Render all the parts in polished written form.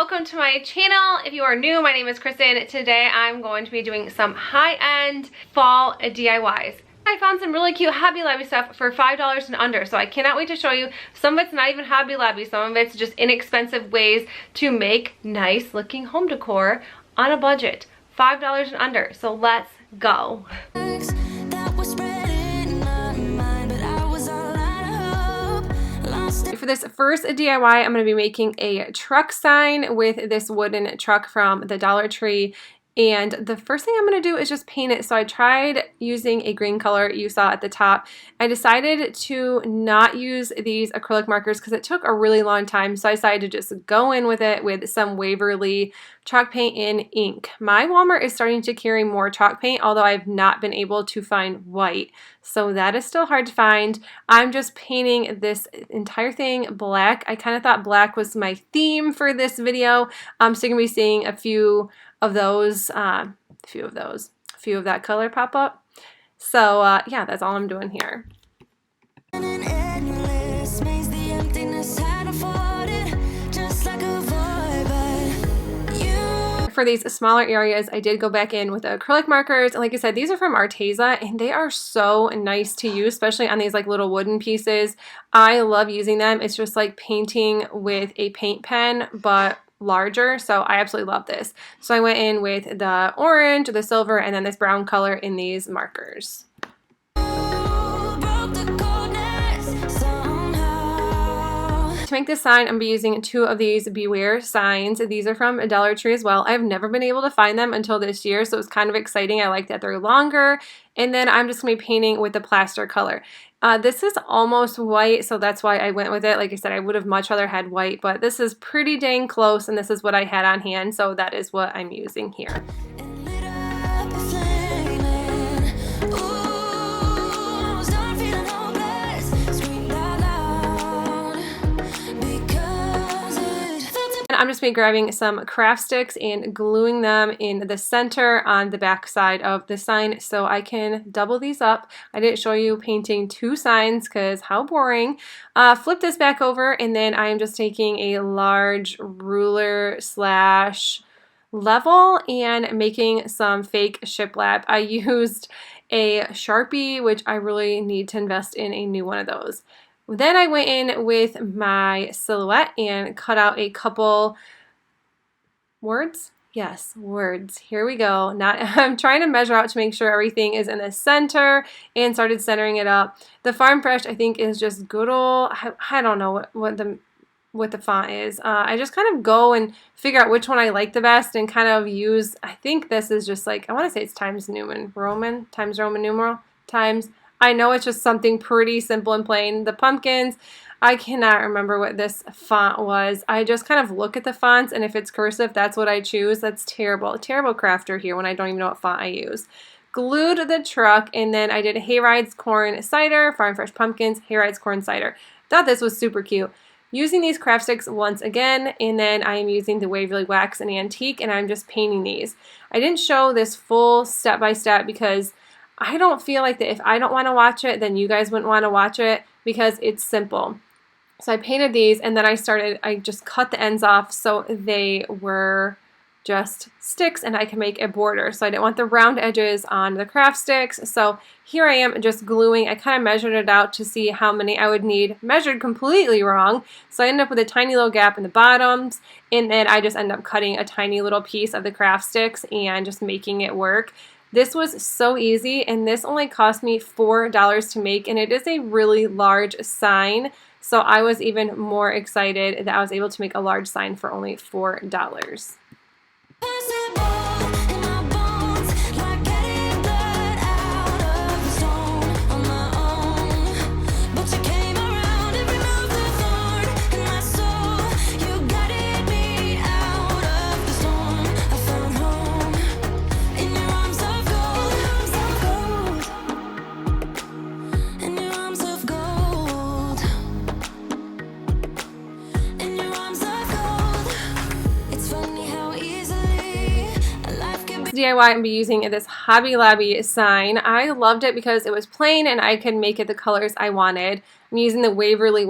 welcome to my channel. If you are new, my name is Kristen. Today I'm going to be doing some high-end fall DIYs. I found some really cute Hobby Lobby stuff for $5 and under, so I cannot wait to show you. Some of it's not even Hobby Lobby, some of it's just inexpensive ways to make nice looking home decor on a budget. $5 and under, so let's go. For this first DIY, I'm going to be making a truck sign with this wooden truck from the Dollar Tree. And the first thing I'm going to do is just paint it. So I tried using a green color you saw at the top. I decided to not use these acrylic markers because it took a really long time. So I decided to just go in with it with some Waverly chalk paint in ink. My Walmart is starting to carry more chalk paint, although I've not been able to find white. So that is still hard to find. I'm just painting this entire thing black. I kind of thought black was my theme for this video. So you're going to be seeing a few of those, a few of that color pop up. So yeah, that's all I'm doing here. For these smaller areas, I did go back in with the acrylic markers, and like I said, these are from Arteza, and they are so nice to use, especially on these like little wooden pieces. I love using them. It's just like painting with a paint pen, but larger, so I absolutely love this. So I went in with the orange, the silver, and then this brown color in these markers. To make this sign, I'm going to be using two of these Beware signs. These are from Dollar Tree as well. I've never been able to find them until this year, so it's kind of exciting. I like that they're longer. And then I'm just going to be painting with the plaster color. This is almost white, so that's why I went with it. Like I said, I would have much rather had white, but this is pretty dang close, and this is what I had on hand, so that is what I'm using here. I'm just going to be grabbing some craft sticks and gluing them in the center on the back side of the sign so I can double these up. I didn't show you painting two signs because how boring. Flip this back over, and then I am just taking a large ruler slash level and making some fake shiplap. I used a Sharpie, which I really need to invest in a new one of those. Then I went in with my silhouette and cut out a couple words. Yes, words. Here we go. I'm trying to measure out to make sure everything is in the center and started centering it up. The Farm Fresh, I think, is just good old, I don't know what the font is. I just kind of go and figure out which one I like the best and kind of use, I think this is just like, I want to say it's Times Roman numeral, times. I know it's just something pretty simple and plain. The pumpkins, I cannot remember what this font was. I just kind of look at the fonts, and if it's cursive, that's what I choose. That's terrible. Terrible crafter here when I don't even know what font I use. Glued the truck, and then I did Hayride's Corn Cider, Farm Fresh Pumpkins, Hayride's Corn Cider. Thought this was super cute. Using these craft sticks once again, and then I am using the Waverly Wax and Antique, and I'm just painting these. I didn't show this full step-by-step because I don't feel like that if I don't want to watch it, then you guys wouldn't want to watch it because it's simple. So I painted these, and then I just cut the ends off so they were just sticks and I can make a border. So I didn't want the round edges on the craft sticks. So here I am just gluing. I kind of measured it out to see how many I would need. Measured completely wrong. So I ended up with a tiny little gap in the bottoms, and then I just ended up cutting a tiny little piece of the craft sticks and just making it work. This was so easy, and this only cost me $4 to make, and it is a really large sign, so I was even more excited that I was able to make a large sign for only $4. DIY, I'm using this Hobby Lobby sign. I loved it because it was plain and I could make it the colors I wanted. I'm using the Waverly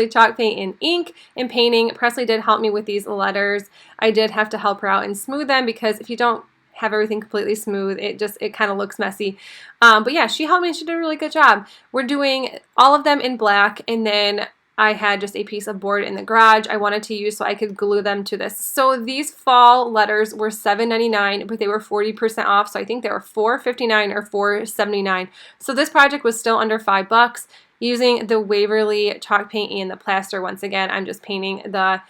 chalk paint and ink and painting. Presley did help me with these letters. I did have to help her out and smooth them because if you don't have everything completely smooth, it kind of looks messy. But yeah, she helped me and she did a really good job. We're doing all of them in black, and then I had just a piece of board in the garage I wanted to use so I could glue them to this. So these fall letters were $7.99, but they were 40% off. So I think they were $4.59 or $4.79. So this project was still under $5 using the Waverly chalk paint and the plaster. Once again, I'm just painting the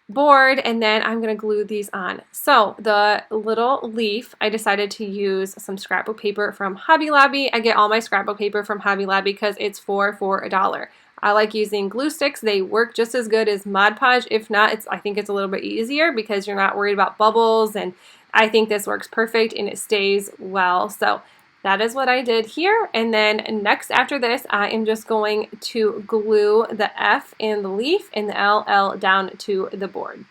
board and then I'm going to glue these on. So the little leaf, I decided to use some scrapbook paper from Hobby Lobby. I get all my scrapbook paper from Hobby Lobby because it's for $1. I like using glue sticks. They work just as good as Mod Podge. If not, I think it's a little bit easier because you're not worried about bubbles, and I think this works perfect and it stays well. So that is what I did here. And then next after this, I am just going to glue the F and the leaf and the LL down to the board.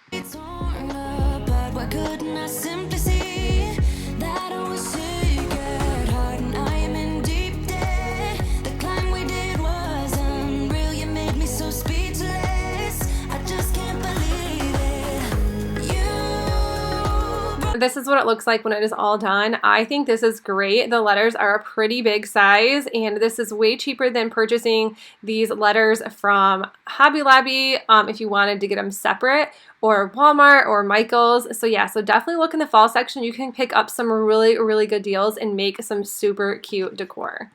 This is what it looks like when it is all done. I think this is great. The letters are a pretty big size, and this is way cheaper than purchasing these letters from Hobby Lobby if you wanted to get them separate, or Walmart or Michael's. So yeah, so definitely look in the fall section. You can pick up some really, really good deals and make some super cute decor.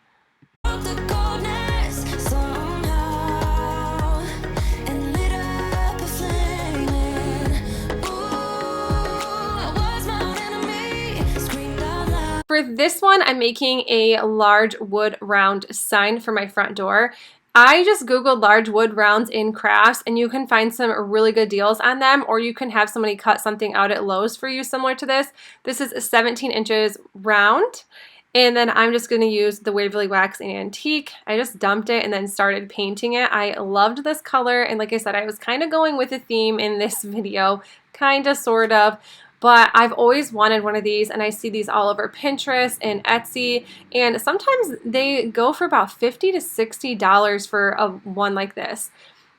For this one, I'm making a large wood round sign for my front door. I just Googled large wood rounds in crafts, and you can find some really good deals on them, or you can have somebody cut something out at Lowe's for you similar to this. This is 17 inches round, and then I'm just going to use the Waverly Wax Antique. I just dumped it and then started painting it. I loved this color, and like I said, I was kind of going with a theme in this video, kind of, sort of. But I've always wanted one of these, and I see these all over Pinterest and Etsy, and sometimes they go for about $50 to $60 for one like this.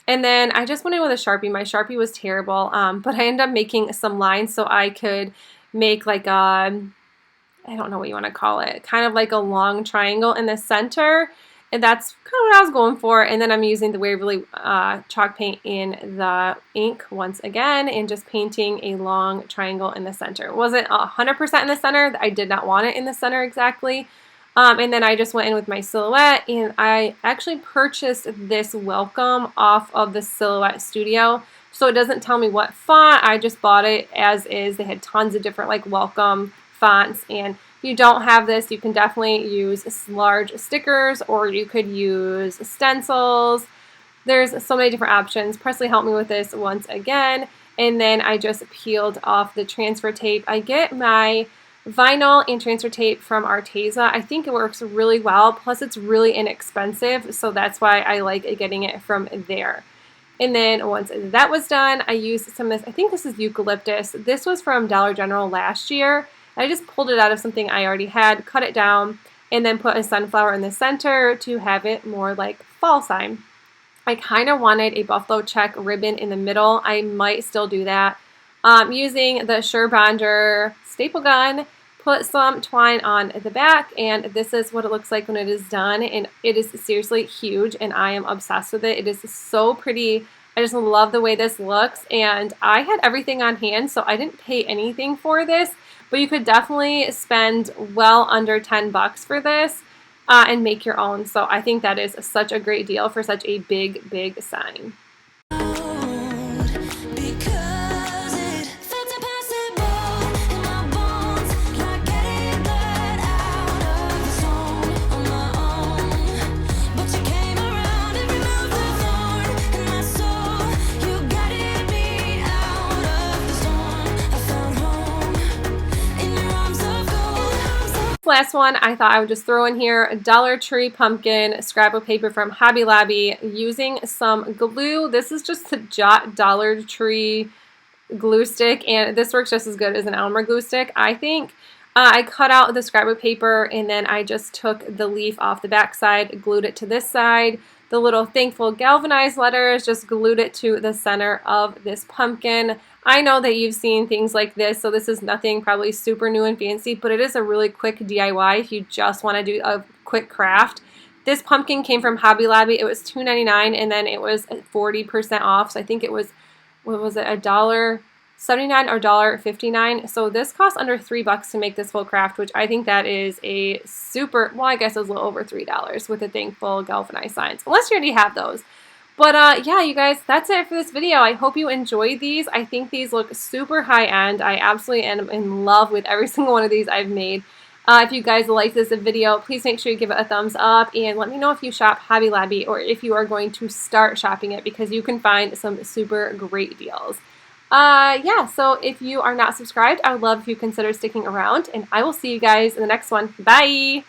And then I just went in with a Sharpie. My Sharpie was terrible, but I ended up making some lines so I could make like a, I don't know what you want to call it, kind of like a long triangle in the center. And that's kind of what I was going for. And then I'm using the Waverly chalk paint in the ink once again and just painting a long triangle in the center. It wasn't 100% in the center. I did not want it in the center exactly. And then I just went in with my silhouette, and I actually purchased this welcome off of the Silhouette Studio. So it doesn't tell me what font. I just bought it as is. They had tons of different like welcome fonts, and if you don't have this, you can definitely use large stickers, or you could use stencils. There's so many different options. Presley helped me with this once again, and then I just peeled off the transfer tape. I get my vinyl and transfer tape from Arteza. I think it works really well, plus it's really inexpensive, so that's why I like getting it from there. And then once that was done, I used some of this, I think this is eucalyptus. This was from Dollar General last year. I just pulled it out of something I already had, cut it down, and then put a sunflower in the center to have it more like fall sign. I kind of wanted a buffalo check ribbon in the middle. I might still do that. Using the Surebonder staple gun, put some twine on the back, and this is what it looks like when it is done. And it is seriously huge, and I am obsessed with it. It is so pretty. I just love the way this looks, and I had everything on hand, so I didn't pay anything for this. But you could definitely spend well under $10 for this and make your own. So I think that is such a great deal for such a big, big sign. Last one I thought I would just throw in here, Dollar Tree pumpkin scrapbook paper from Hobby Lobby, using some glue. This is just the Jot Dollar Tree glue stick, and this works just as good as an Elmer glue stick, I think. I cut out the scrapbook paper, and then I just took the leaf off the back side, glued it to this side. The little thankful galvanized letters, just glued it to the center of this pumpkin. I know that you've seen things like this, so this is nothing probably super new and fancy, but it is a really quick DIY if you just want to do a quick craft. This pumpkin came from Hobby Lobby. It was $2.99, and then it was 40% off, so I think it was, what was it, $1.79 or $1.59. So this cost under $3 to make this full craft, which I think that is a super, well, I guess it was a little over $3 with the thankful galvanized signs, unless you already have those. But yeah, you guys, that's it for this video. I hope you enjoyed these. I think these look super high end. I absolutely am in love with every single one of these I've made. If you guys like this video, please make sure you give it a thumbs up, and let me know if you shop Hobby Lobby or if you are going to start shopping it, because you can find some super great deals. Yeah, so if you are not subscribed, I would love if you consider sticking around, and I will see you guys in the next one. Bye!